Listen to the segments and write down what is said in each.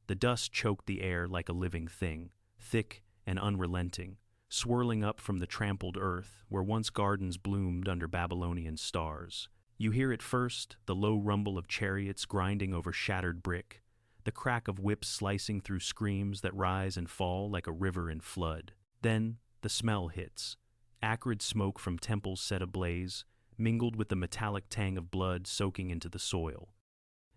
The dust choked the air like a living thing, thick and unrelenting, swirling up from the trampled earth where once gardens bloomed under Babylonian stars. You hear at first the low rumble of chariots grinding over shattered brick, the crack of whips slicing through screams that rise and fall like a river in flood. Then the smell hits, acrid smoke from temples set ablaze, mingled with the metallic tang of blood soaking into the soil.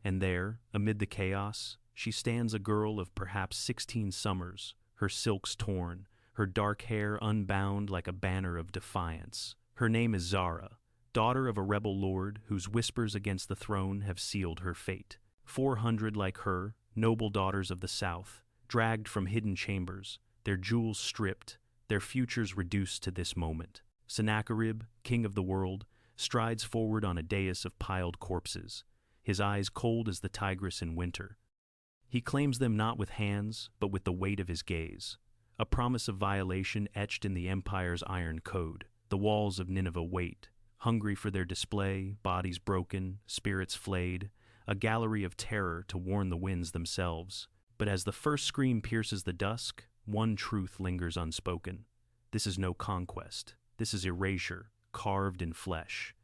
And there, amid the chaos, she stands a girl of perhaps 16 summers, her silks torn, her dark hair unbound like a banner of defiance. Her name is Zara, daughter of a rebel lord whose whispers against the throne have sealed her fate. 400 like her, noble daughters of the south, dragged from hidden chambers, their jewels stripped, their futures reduced to this moment. Sennacherib, king of the world, strides forward on a dais of piled corpses, his eyes cold as the tigress in winter. He claims them not with hands, but with the weight of his gaze, a promise of violation etched in the empire's iron code. The walls of Nineveh wait, hungry for their display, bodies broken, spirits flayed, a gallery of terror to warn the winds themselves. But as the first scream pierces the dusk, one truth lingers unspoken. This is no conquest. This is erasure, carved in flesh.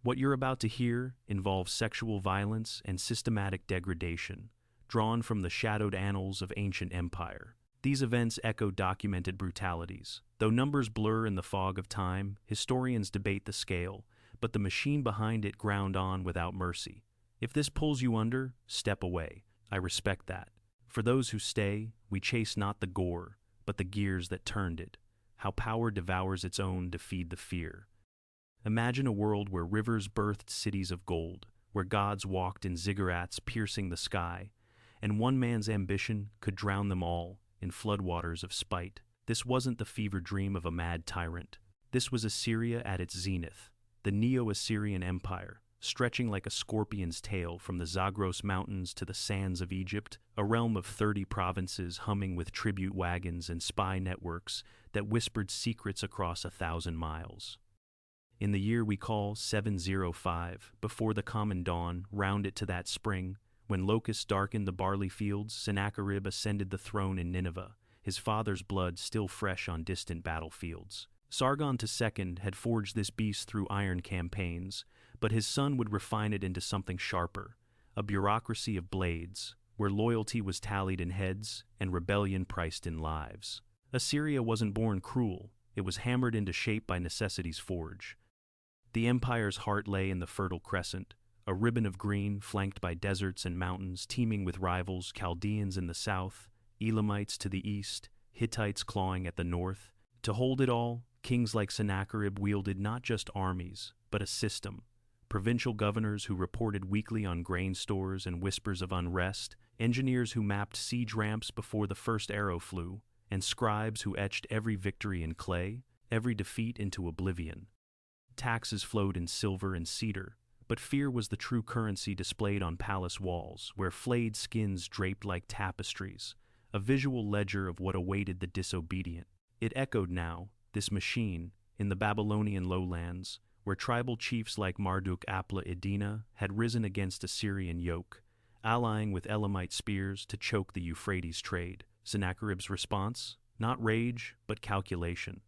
What you're about to hear involves sexual violence and systematic degradation, drawn from the shadowed annals of ancient empire. These events echo documented brutalities. Though numbers blur in the fog of time, historians debate the scale, but the machine behind it ground on without mercy. If this pulls you under, step away. I respect that. For those who stay, we chase not the gore, but the gears that turned it, how power devours its own to feed the fear. Imagine a world where rivers birthed cities of gold, where gods walked in ziggurats piercing the sky, and one man's ambition could drown them all in floodwaters of spite. This wasn't the fever dream of a mad tyrant. This was Assyria at its zenith, the Neo-Assyrian Empire, stretching like a scorpion's tail from the Zagros Mountains to the sands of Egypt, a realm of 30 provinces humming with tribute wagons and spy networks that whispered secrets across 1,000 miles. In the year we call 705, before the common dawn, round it to that spring, when locusts darkened the barley fields, Sennacherib ascended the throne in Nineveh, his father's blood still fresh on distant battlefields. Sargon II had forged this beast through iron campaigns, but his son would refine it into something sharper, a bureaucracy of blades, where loyalty was tallied in heads and rebellion priced in lives. Assyria wasn't born cruel, it was hammered into shape by necessity's forge. The empire's heart lay in the Fertile Crescent, a ribbon of green flanked by deserts and mountains teeming with rivals, Chaldeans in the south, Elamites to the east, Hittites clawing at the north. To hold it all, kings like Sennacherib wielded not just armies, but a system. Provincial governors who reported weekly on grain stores and whispers of unrest, engineers who mapped siege ramps before the first arrow flew, and scribes who etched every victory in clay, every defeat into oblivion. Taxes flowed in silver and cedar, but fear was the true currency displayed on palace walls, where flayed skins draped like tapestries, a visual ledger of what awaited the disobedient. It echoed now, this machine, in the Babylonian lowlands, where tribal chiefs like Marduk-apla-iddina had risen against Assyrian yoke, allying with Elamite spears to choke the Euphrates trade. Sennacherib's response? Not rage, but calculation.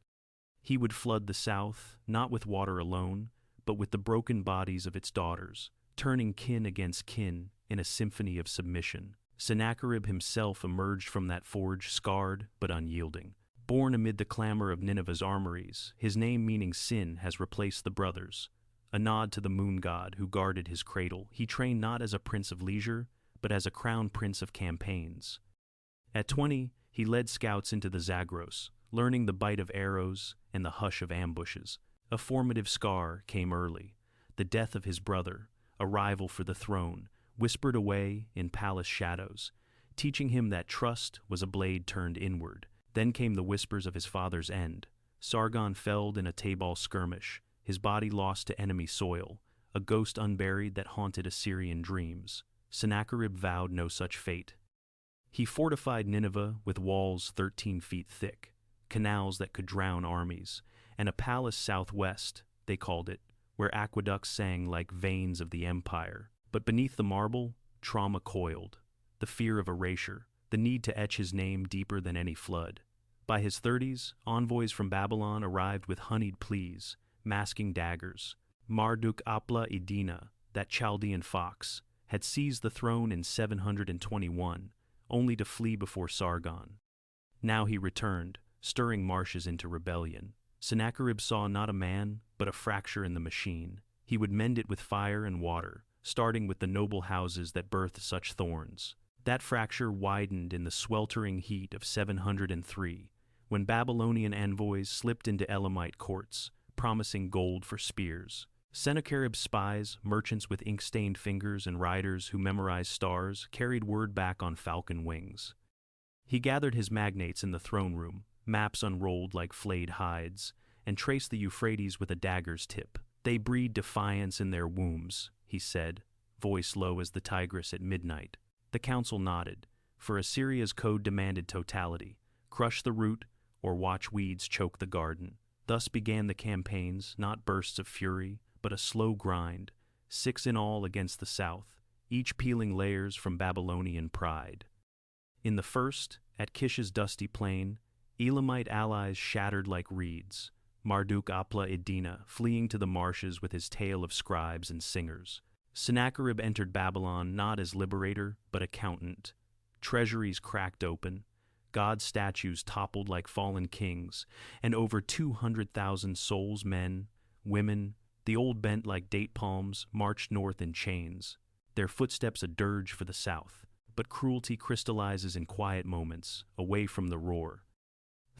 He would flood the south, not with water alone, but with the broken bodies of its daughters, turning kin against kin in a symphony of submission. Sennacherib himself emerged from that forge scarred but unyielding. Born amid the clamor of Nineveh's armories, his name meaning sin has replaced the brothers. A nod to the moon god who guarded his cradle, he trained not as a prince of leisure, but as a crown prince of campaigns. At 20, he led scouts into the Zagros, learning the bite of arrows and the hush of ambushes. A formative scar came early, the death of his brother, a rival for the throne, whispered away in palace shadows, teaching him that trust was a blade turned inward. Then came the whispers of his father's end. Sargon felled in a Tabal skirmish, his body lost to enemy soil, a ghost unburied that haunted Assyrian dreams. Sennacherib vowed no such fate. He fortified Nineveh with walls 13 feet thick, canals that could drown armies, and a palace southwest, they called it, where aqueducts sang like veins of the empire. But beneath the marble, trauma coiled. the fear of erasure, the need to etch his name deeper than any flood. By his 30s, envoys from Babylon arrived with honeyed pleas, masking daggers. Marduk-apla-iddina, that Chaldean fox, had seized the throne in 721, only to flee before Sargon. Now he returned, stirring marshes into rebellion. Sennacherib saw not a man, but a fracture in the machine. He would mend it with fire and water, starting with the noble houses that birthed such thorns. That fracture widened in the sweltering heat of 703, when Babylonian envoys slipped into Elamite courts, promising gold for spears. Sennacherib's spies, merchants with ink-stained fingers and riders who memorized stars, carried word back on falcon wings. He gathered his magnates in the throne room, maps unrolled like flayed hides, and traced the Euphrates with a dagger's tip. "They breed defiance in their wombs," he said, voice low as the Tigris at midnight. The council nodded, for Assyria's code demanded totality: crush the root or watch weeds choke the garden. Thus began the campaigns, not bursts of fury, but a slow grind, 6 in all against the south, each peeling layers from Babylonian pride. In the first, at Kish's dusty plain, Elamite allies shattered like reeds, Marduk-apla-iddina fleeing to the marshes with his tale of scribes and singers. Sennacherib entered Babylon not as liberator, but accountant. Treasuries cracked open, God statues toppled like fallen kings, and over 200,000 souls, men, women, the old bent like date palms, marched north in chains, their footsteps a dirge for the south. But cruelty crystallizes in quiet moments, away from the roar.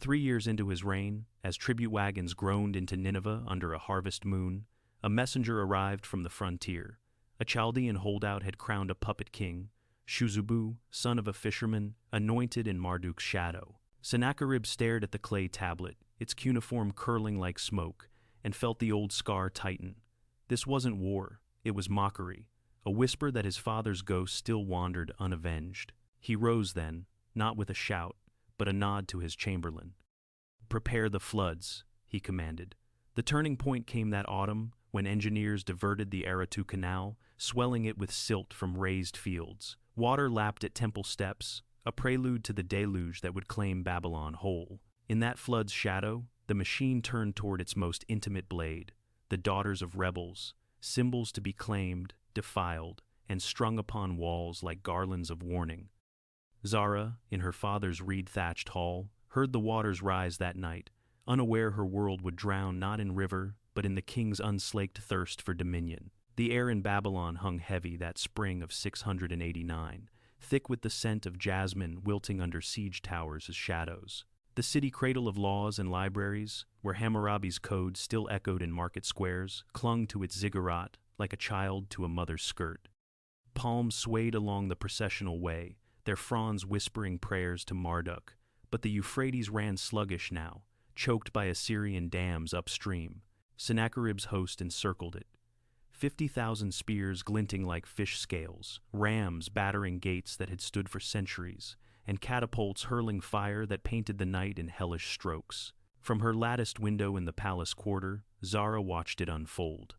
3 years into his reign, as tribute wagons groaned into Nineveh under a harvest moon, a messenger arrived from the frontier. A Chaldean holdout had crowned a puppet king, Shuzubu, son of a fisherman, anointed in Marduk's shadow. Sennacherib stared at the clay tablet, its cuneiform curling like smoke, and felt the old scar tighten. This wasn't war, it was mockery, a whisper that his father's ghost still wandered unavenged. He rose then, not with a shout, but a nod to his chamberlain. "Prepare the floods," he commanded. The turning point came that autumn, when engineers diverted the Aratu Canal, swelling it with silt from raised fields. Water lapped at temple steps, a prelude to the deluge that would claim Babylon whole. In that flood's shadow, the machine turned toward its most intimate blade, the daughters of rebels, symbols to be claimed, defiled, and strung upon walls like garlands of warning. Zara, in her father's reed-thatched hall, heard the waters rise that night, unaware her world would drown not in river, but in the king's unslaked thirst for dominion. The air in Babylon hung heavy that spring of 689, thick with the scent of jasmine wilting under siege towers as shadows. The city cradle of laws and libraries, where Hammurabi's code still echoed in market squares, clung to its ziggurat like a child to a mother's skirt. Palms swayed along the processional way, their fronds whispering prayers to Marduk, but the Euphrates ran sluggish now, choked by Assyrian dams upstream. Sennacherib's host encircled it. 50,000 spears glinting like fish scales, rams battering gates that had stood for centuries, and catapults hurling fire that painted the night in hellish strokes. From her latticed window in the palace quarter, Zara watched it unfold.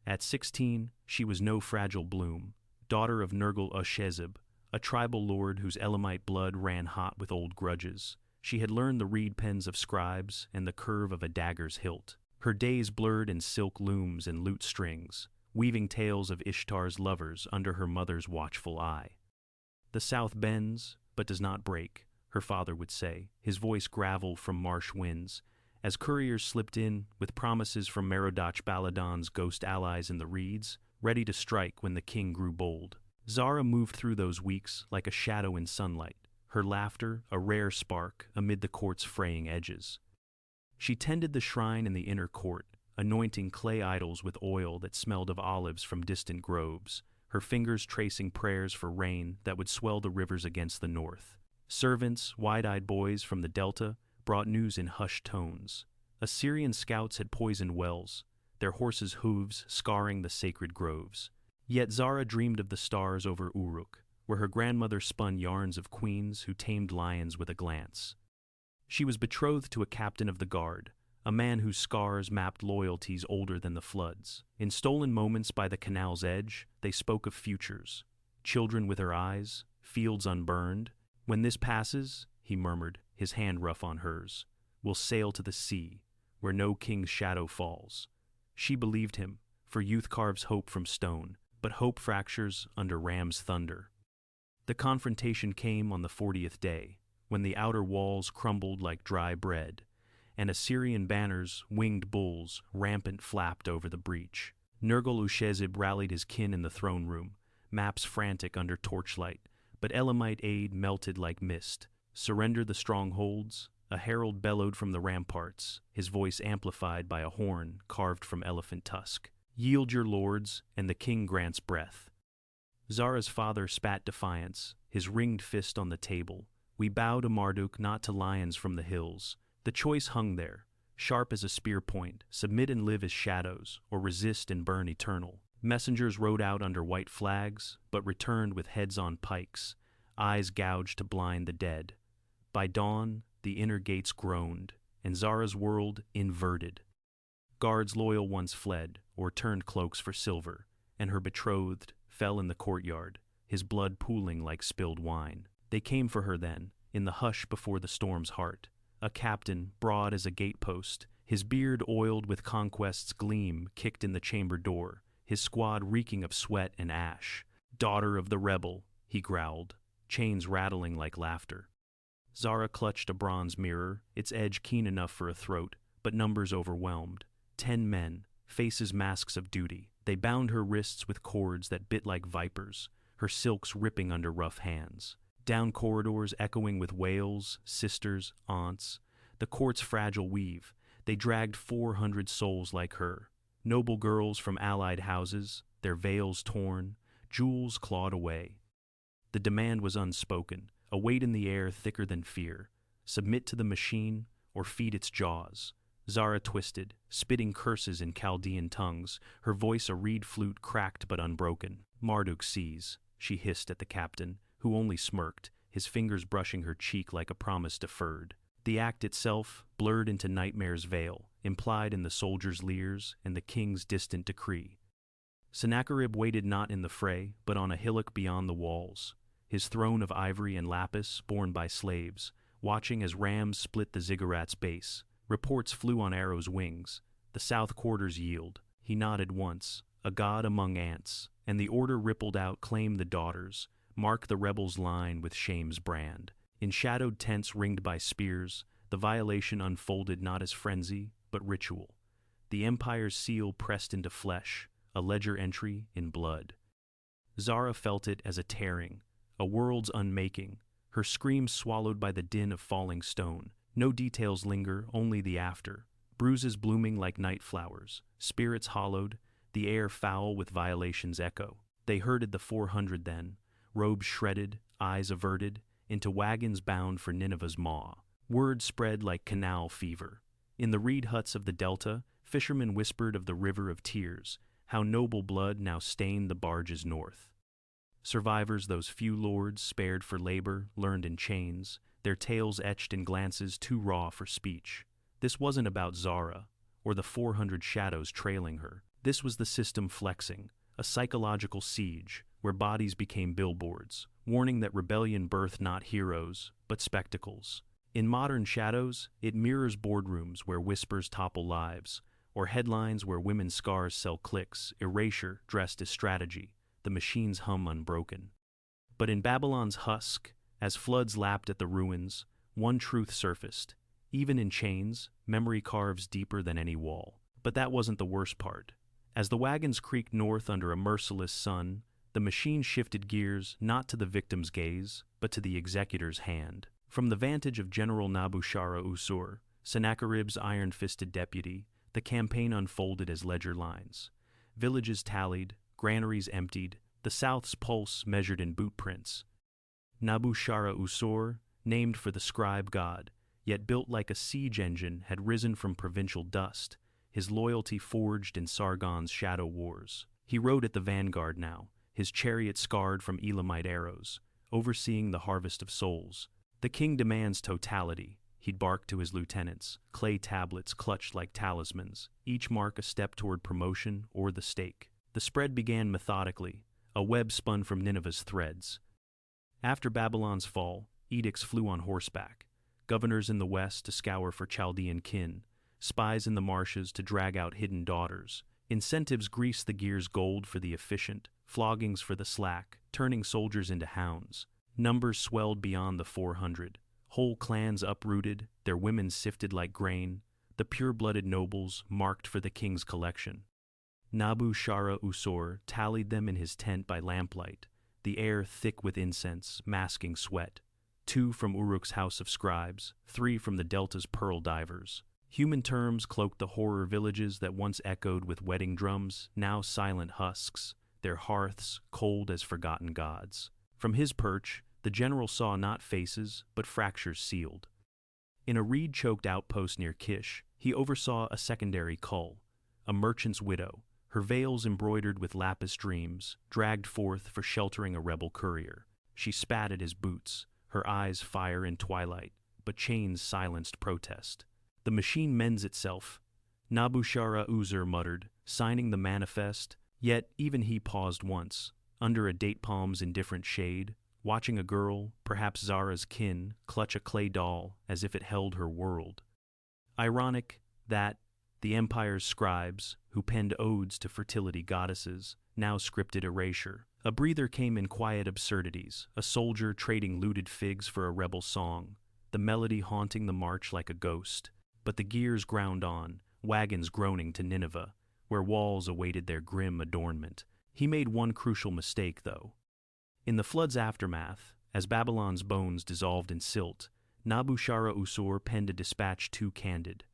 At 16, she was no fragile bloom, daughter of Nergal-ushezib, a tribal lord whose Elamite blood ran hot with old grudges. She had learned the reed pens of scribes and the curve of a dagger's hilt. Her days blurred in silk looms and lute strings, weaving tales of Ishtar's lovers under her mother's watchful eye. "The south bends, but does not break," her father would say, his voice gravel from marsh winds, as couriers slipped in with promises from Merodach Baladan's ghost allies in the reeds, ready to strike when the king grew bold. Zara moved through those weeks like a shadow in sunlight, her laughter a rare spark amid the court's fraying edges. She tended the shrine in the inner court, anointing clay idols with oil that smelled of olives from distant groves, her fingers tracing prayers for rain that would swell the rivers against the north. Servants, wide-eyed boys from the delta, brought news in hushed tones. Assyrian scouts had poisoned wells, their horses' hooves scarring the sacred groves. Yet Zara dreamed of the stars over Uruk, where her grandmother spun yarns of queens who tamed lions with a glance. She was betrothed to a captain of the guard, a man whose scars mapped loyalties older than the floods. In stolen moments by the canal's edge, they spoke of futures. Children with her eyes, fields unburned. When this passes, he murmured, his hand rough on hers, we'll sail to the sea, where no king's shadow falls. She believed him, for youth carves hope from stone, but hope fractures under ram's thunder. The confrontation came on the 40th day, when the outer walls crumbled like dry bread, and Assyrian banners, winged bulls, rampant flapped over the breach. Nergal-ushezib rallied his kin in the throne room, maps frantic under torchlight, but Elamite aid melted like mist. Surrender the strongholds, a herald bellowed from the ramparts, his voice amplified by a horn carved from elephant tusk. Yield your lords, and the king grants breath. Zara's father spat defiance, his ringed fist on the table. We bow to Marduk, not to lions from the hills. The choice hung there, sharp as a spear point, submit and live as shadows, or resist and burn eternal. Messengers rode out under white flags, but returned with heads on pikes, eyes gouged to blind the dead. By dawn, the inner gates groaned, and Zara's world inverted. Guards loyal once fled, or turned cloaks for silver, and her betrothed fell in the courtyard, his blood pooling like spilled wine. They came for her then, in the hush before the storm's heart. A captain, broad as a gatepost, his beard oiled with conquest's gleam, kicked in the chamber door, his squad reeking of sweat and ash. Daughter of the rebel, he growled, chains rattling like laughter. Zara clutched a bronze mirror, its edge keen enough for a throat, but numbers overwhelmed. 10 men, faces masks of duty. They bound her wrists with cords that bit like vipers, her silks ripping under rough hands. Down corridors echoing with wails, sisters, aunts, the court's fragile weave, they dragged 400 souls like her. Noble girls from allied houses, their veils torn, jewels clawed away. The demand was unspoken, a weight in the air thicker than fear. Submit to the machine or feed its jaws. Zara twisted, spitting curses in Chaldean tongues, her voice a reed flute cracked but unbroken. Marduk sees, she hissed at the captain, who only smirked, his fingers brushing her cheek like a promise deferred. The act itself blurred into nightmare's veil, implied in the soldiers' leers and the king's distant decree. Sennacherib waited not in the fray, but on a hillock beyond the walls, his throne of ivory and lapis borne by slaves, watching as rams split the ziggurat's base. Reports flew on arrows' wings. The south quarters yield. He nodded once, a god among ants, and the order rippled out, claim the daughters, mark the rebels' line with shame's brand. In shadowed tents ringed by spears, the violation unfolded not as frenzy, but ritual. The empire's seal pressed into flesh, a ledger entry in blood. Zara felt it as a tearing, a world's unmaking, her screams swallowed by the din of falling stone. No details linger, only the after. Bruises blooming like night flowers, spirits hollowed, the air foul with violation's echo. They herded the 400 then, robes shredded, eyes averted, into wagons bound for Nineveh's maw. Word spread like canal fever. In the reed huts of the delta, fishermen whispered of the river of tears, how noble blood now stained the barges north. Survivors, those few lords spared for labor, learned in chains, their tales etched in glances too raw for speech. This wasn't about Zara, or the 400 shadows trailing her. This was the system flexing, a psychological siege, where bodies became billboards, warning that rebellion birthed not heroes, but spectacles. In modern shadows, it mirrors boardrooms where whispers topple lives, or headlines where women's scars sell clicks, erasure dressed as strategy, the machine's hum unbroken. But in Babylon's husk, as floods lapped at the ruins, one truth surfaced. Even in chains, memory carves deeper than any wall. But that wasn't the worst part. As the wagons creaked north under a merciless sun, the machine shifted gears not to the victim's gaze, but to the executor's hand. From the vantage of General Nabu-sharra-usur, Sennacherib's iron-fisted deputy, the campaign unfolded as ledger lines. Villages tallied, granaries emptied, the South's pulse measured in boot prints. Nabu-sharra-usur, named for the scribe god, yet built like a siege engine, had risen from provincial dust, his loyalty forged in Sargon's shadow wars. He rode at the vanguard now, his chariot scarred from Elamite arrows, overseeing the harvest of souls. The king demands totality, he'd bark to his lieutenants, clay tablets clutched like talismans, each mark a step toward promotion or the stake. The spread began methodically, a web spun from Nineveh's threads. After Babylon's fall, edicts flew on horseback, governors in the west to scour for Chaldean kin, spies in the marshes to drag out hidden daughters. Incentives greased the gears gold for the efficient, floggings for the slack, turning soldiers into hounds. Numbers swelled beyond the 400. Whole clans uprooted, their women sifted like grain, the pure-blooded nobles marked for the king's collection. Nabu-sharra-usur tallied them in his tent by lamplight, the air thick with incense, masking sweat. 2 from Uruk's house of scribes, 3 from the delta's pearl divers. Human terms cloaked the horror villages that once echoed with wedding drums, now silent husks, their hearths cold as forgotten gods. From his perch, the general saw not faces, but fractures sealed. In a reed-choked outpost near Kish, he oversaw a secondary cull, a merchant's widow, her veils embroidered with lapis dreams, dragged forth for sheltering a rebel courier. She spat at his boots, her eyes fire in twilight, but chains silenced protest. The machine mends itself, Nabu-sharra-usur muttered, signing the manifest, yet even he paused once, under a date palm's indifferent shade, watching a girl, perhaps Zara's kin, clutch a clay doll as if it held her world. Ironic that the empire's scribes, who penned odes to fertility goddesses, now scripted erasure. A breather came in quiet absurdities, a soldier trading looted figs for a rebel song, the melody haunting the march like a ghost. But the gears ground on, wagons groaning to Nineveh, where walls awaited their grim adornment. He made one crucial mistake, though. In the flood's aftermath, as Babylon's bones dissolved in silt, Nabu-sharra-usur penned a dispatch too candid.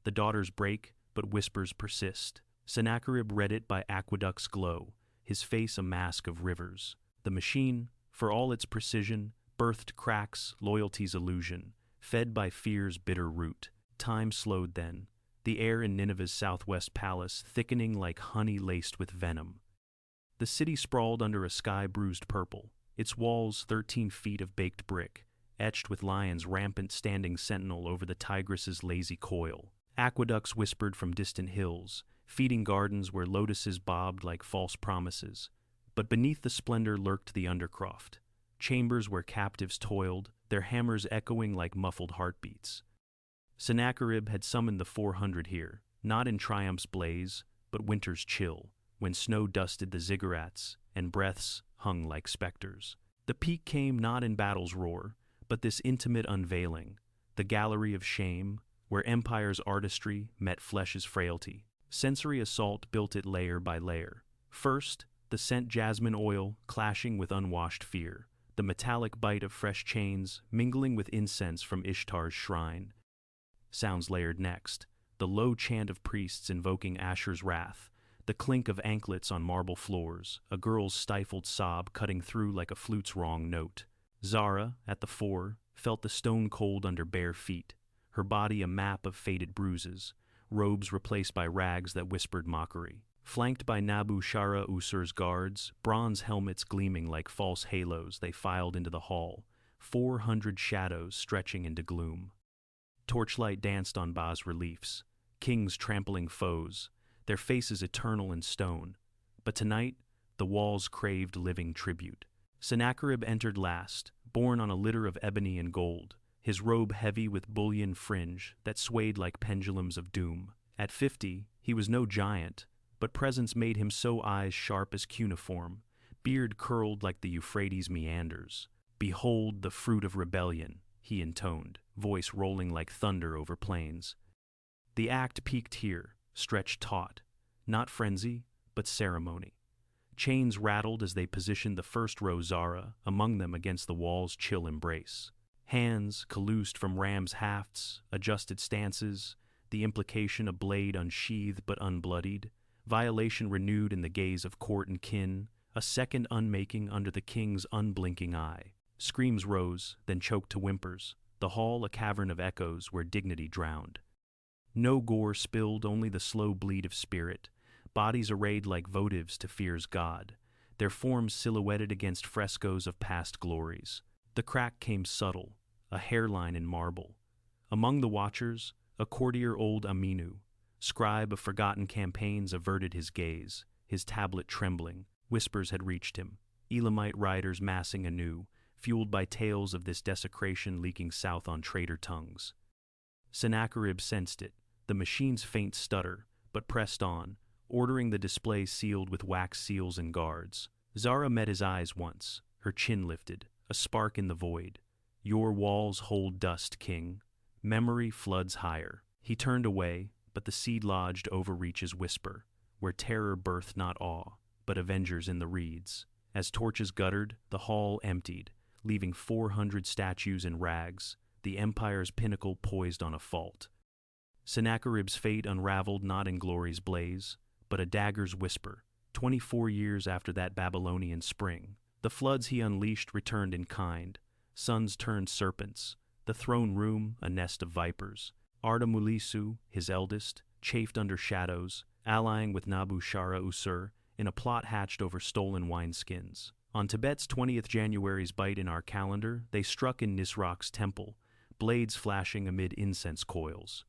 The daughters break, but whispers persist. Sennacherib read it by aqueduct's glow, his face a mask of rivers. The machine, for all its precision, birthed cracks, loyalty's illusion, fed by fear's bitter root. Time slowed then, the air in Nineveh's southwest palace thickening like honey laced with venom. The city sprawled under a sky bruised purple, its walls 13 feet of baked brick, etched with lions rampant standing sentinel over the Tigris's lazy coil. Aqueducts whispered from distant hills, feeding gardens where lotuses bobbed like false promises. But beneath the splendor lurked the undercroft, chambers where captives toiled, their hammers echoing like muffled heartbeats. Sennacherib had summoned the 400 here, not in triumph's blaze, but winter's chill, when snow dusted the ziggurats and breaths hung like specters. The peak came not in battle's roar, but this intimate unveiling, the gallery of shame, where empire's artistry met flesh's frailty. Sensory assault built it layer by layer. First, the scent jasmine oil clashing with unwashed fear, the metallic bite of fresh chains mingling with incense from Ishtar's shrine. Sounds layered next, the low chant of priests invoking Asher's wrath, the clink of anklets on marble floors, a girl's stifled sob cutting through like a flute's wrong note. Zara, at the fore, felt the stone cold under bare feet, her body a map of faded bruises, robes replaced by rags that whispered mockery. Flanked by Nabu-sharra-usur's guards, bronze helmets gleaming like false halos, they filed into the hall, 400 shadows stretching into gloom. Torchlight danced on bas-reliefs, kings trampling foes, their faces eternal in stone. But tonight, the walls craved living tribute. Sennacherib entered last, borne on a litter of ebony and gold, his robe heavy with bullion fringe that swayed like pendulums of doom. At 50, he was no giant, but presence made him so eyes sharp as cuneiform, beard curled like the Euphrates meanders. "Behold the fruit of rebellion," he intoned, voice rolling like thunder over plains. The act peaked here, stretched taut, not frenzy, but ceremony. Chains rattled as they positioned the first row Zara, among them against the wall's chill embrace. Hands, colloosed from ram's hafts, adjusted stances, the implication a blade unsheathed but unbloodied, violation renewed in the gaze of court and kin, a second unmaking under the king's unblinking eye. Screams rose, then choked to whimpers, the hall a cavern of echoes where dignity drowned. No gore spilled, only the slow bleed of spirit, bodies arrayed like votives to fear's god, their forms silhouetted against frescoes of past glories. The crack came subtle, a hairline in marble. Among the watchers, a courtier old Aminu, scribe of forgotten campaigns, averted his gaze, his tablet trembling. Whispers had reached him, Elamite riders massing anew, fueled by tales of this desecration leaking south on traitor tongues. Sennacherib sensed it, the machine's faint stutter, but pressed on, ordering the display sealed with wax seals and guards. Zara met his eyes once, her chin lifted, a spark in the void. "Your walls hold dust, king." Memory floods higher. He turned away, but the seed lodged overreach's whisper, where terror birthed not awe, but avengers in the reeds. As torches guttered, the hall emptied, leaving 400 statues in rags, the empire's pinnacle poised on a fault. Sennacherib's fate unraveled not in glory's blaze, but a dagger's whisper. 24 years after that Babylonian spring, the floods he unleashed returned in kind. Suns turned serpents, the throne room a nest of vipers. Arda-Mulissu, his eldest, chafed under shadows, allying with Nabu-sharra-usur in a plot hatched over stolen wineskins. On Tebet's 20th January's bite in our calendar, they struck in Nisroch's temple, blades flashing amid incense coils.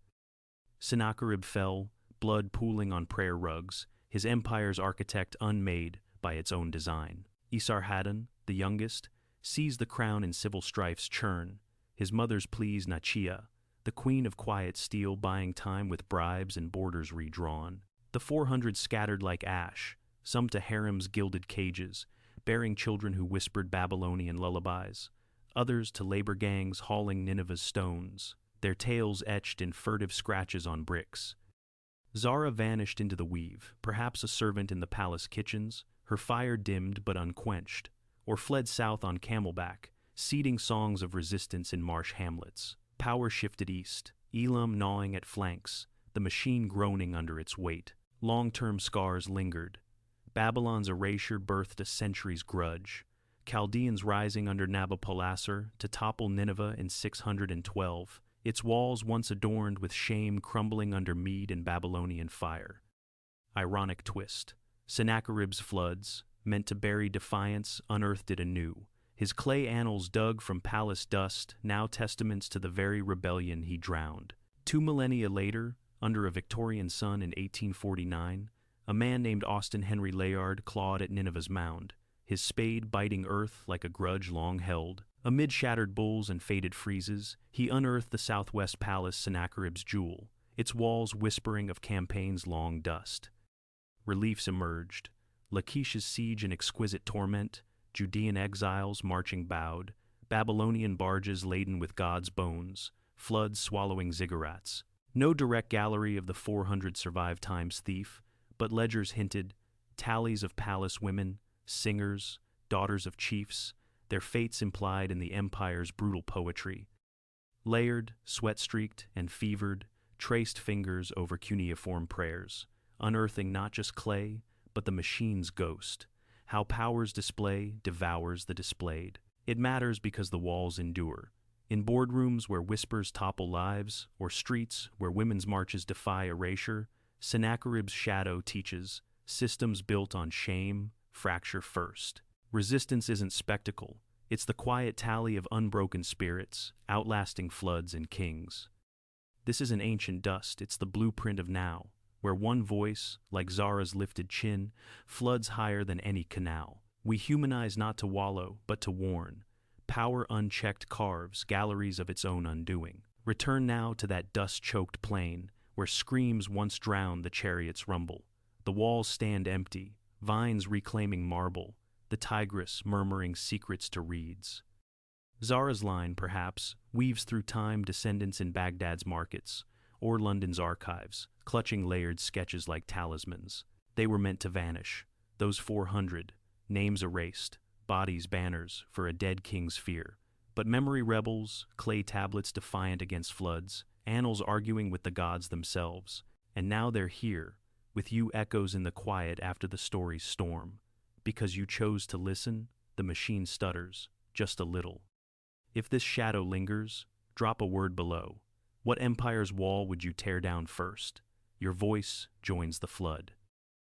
Sennacherib fell, blood pooling on prayer rugs, his empire's architect unmade by its own design. Esarhaddon, the youngest, seized the crown in civil strife's churn, his mother's pleas Nachiah, the queen of quiet steel buying time with bribes and borders redrawn. The 400 scattered like ash, some to harem's gilded cages, bearing children who whispered Babylonian lullabies, others to labor gangs hauling Nineveh's stones, their tails etched in furtive scratches on bricks. Zara vanished into the weave, perhaps a servant in the palace kitchens, her fire dimmed but unquenched, or fled south on camelback, seeding songs of resistance in marsh hamlets. Power shifted east, Elam gnawing at flanks, the machine groaning under its weight. Long-term scars lingered. Babylon's erasure birthed a century's grudge. Chaldeans rising under Nabopolassar to topple Nineveh in 612, its walls once adorned with shame crumbling under Mede and Babylonian fire. Ironic twist. Sennacherib's floods, meant to bury defiance, unearthed it anew. His clay annals dug from palace dust, now testaments to the very rebellion he drowned. 2 millennia later, under a Victorian sun in 1849, a man named Austen Henry Layard clawed at Nineveh's mound, his spade biting earth like a grudge long held. Amid shattered bulls and faded friezes, he unearthed the southwest palace Sennacherib's jewel, its walls whispering of campaign's long dust. Reliefs emerged. Lachish's siege in exquisite torment, Judean exiles marching bowed, Babylonian barges laden with God's bones, floods swallowing ziggurats. No direct gallery of the 400 survived time's thief, but ledgers hinted, tallies of palace women, singers, daughters of chiefs, their fates implied in the empire's brutal poetry. Layered, sweat-streaked, and fevered, traced fingers over cuneiform prayers, unearthing not just clay, but the machine's ghost. How power's display devours the displayed. It matters because the walls endure. In boardrooms where whispers topple lives, or streets where women's marches defy erasure, Sennacherib's shadow teaches systems built on shame fracture first. Resistance isn't spectacle. It's the quiet tally of unbroken spirits, outlasting floods and kings. This isn't ancient dust, it's the blueprint of now, where one voice, like Zara's lifted chin, floods higher than any canal. We humanize not to wallow, but to warn. Power unchecked carves galleries of its own undoing. Return now to that dust-choked plain, where screams once drowned the chariot's rumble. The walls stand empty, vines reclaiming marble, the tigress murmuring secrets to reeds. Zara's line, perhaps, weaves through time descendants in Baghdad's markets, or London's archives, clutching layered sketches like talismans. They were meant to vanish. Those 400, names erased, bodies banners for a dead king's fear. But memory rebels, clay tablets defiant against floods, annals arguing with the gods themselves. And now they're here, with you echoes in the quiet after the story's storm. Because you chose to listen, the machine stutters, just a little. If this shadow lingers, drop a word below. What empire's wall would you tear down first? Your voice joins the flood.